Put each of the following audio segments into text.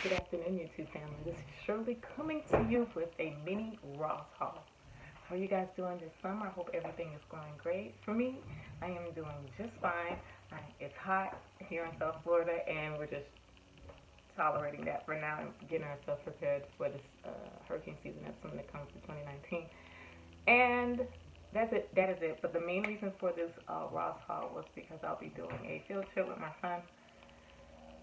Good afternoon, YouTube family. This is Shirley coming to you with a mini Ross haul. How are you guys doing this summer? I hope everything is going great. For me, I am doing just fine. It's hot here in South Florida, and we're just tolerating that for now and getting ourselves prepared for this hurricane season that's soon to come for 2019. And that's it. That is it. But the main reason for this Ross haul was because I'll be doing a field trip with my son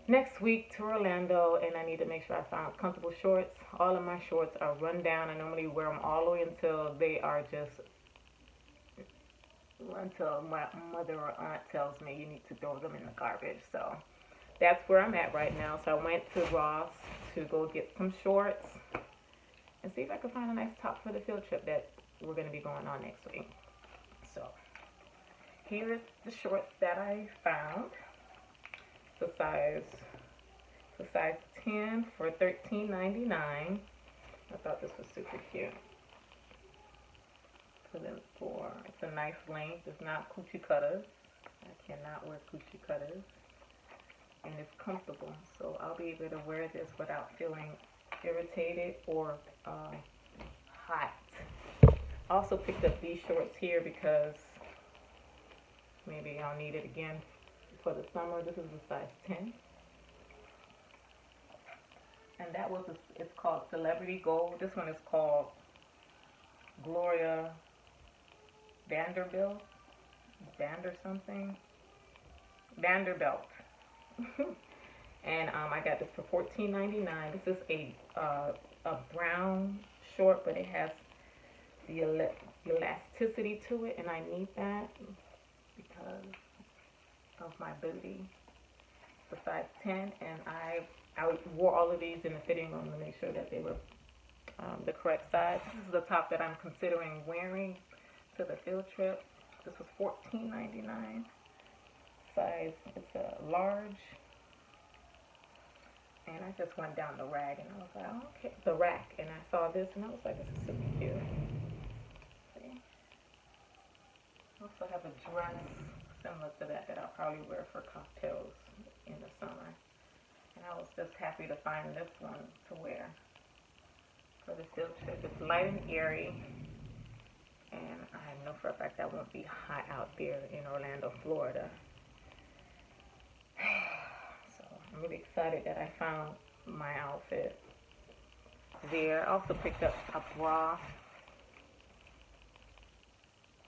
next week to Orlando, and I need to make sure I find comfortable shorts. All of my shorts are run down. I normally wear them all the way until they are just, until my mother or aunt tells me you need to throw them in the garbage. So that's where I'm at right now. So I went to Ross to go get some shorts and see if I can find a nice top for the field trip that we're going to be going on next week. So here is the shorts that I found. The size 10 for $13.99. I thought this was super cute. It's a nice length. It's not coochie cutters. I cannot wear coochie cutters. And it's comfortable. So I'll be able to wear this without feeling irritated or hot. I also picked up these shorts here because maybe I'll need it again for the summer. This is the size 10. And that was, it's called Celebrity Gold. This one is called Gloria Vanderbilt. Vanderbilt. And I got this for $14.99. This is a brown short, but it has the elasticity to it, and I need that because of my booty. The size 10, and I wore all of these in the fitting room to make sure that they were the correct size. This is the top that I'm considering wearing to the field trip. This was $14.99. Size, it's a large. And I just went down the rack and I was like, oh, okay, the rack, and I saw this and I was like, this is super cute. See? I also have a dress similar to that I'll probably wear for cocktails in the summer. And I was just happy to find this one to wear for the field trip. It's light and airy, and I know for a fact that won't be hot out there in Orlando, Florida. So I'm really excited that I found my outfit there. I also picked up a bra.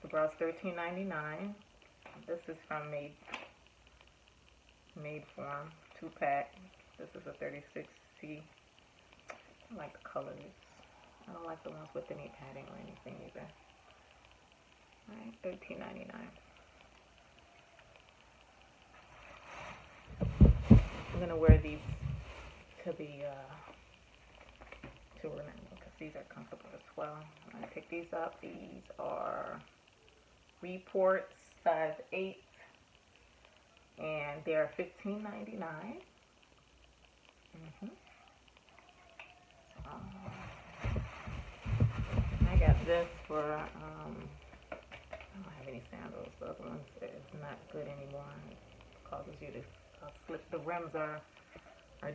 The bra is $13.99. This is from Made Form 2-pack. This is a 36C. I like the colors. I don't like the ones with any padding or anything either. Alright, $13.99. I'm gonna wear these to Orlando because these are comfortable as well. I'm gonna pick these up. These are Reports, size 8, and they're $15.99. I got this for, I don't have any sandals. The other ones is not good anymore. It causes you to slip. The rims are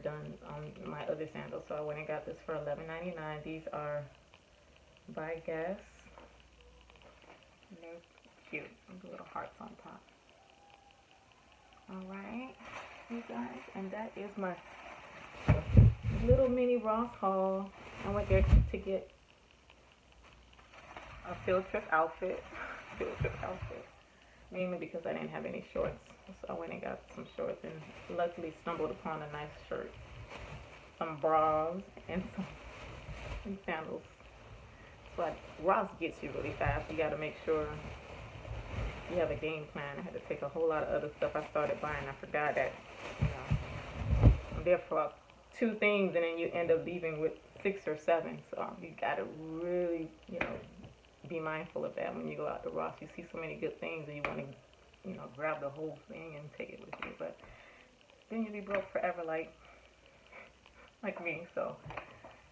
done on my other sandals, so I went and got this for $11.99. These are by Guess. And they're cute with little hearts on top. Alright, you guys, and that is my little mini Ross haul. I went there to get a field trip outfit. Mainly because I didn't have any shorts. So I went and got some shorts and luckily stumbled upon a nice shirt, some bras, and some sandals. But Ross gets you really fast. You got to make sure you have a game plan. I had to take a whole lot of other stuff I started buying. I forgot that, I'm there for 2 things and then you end up leaving with 6 or 7. So you got to really, be mindful of that when you go out to Ross. You see so many good things and you want to, grab the whole thing and take it with you. But then you'll be broke forever like me. So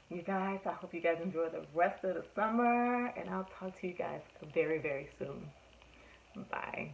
you guys, I hope you guys enjoy the rest of the summer, and I'll talk to you guys very, very soon. Bye.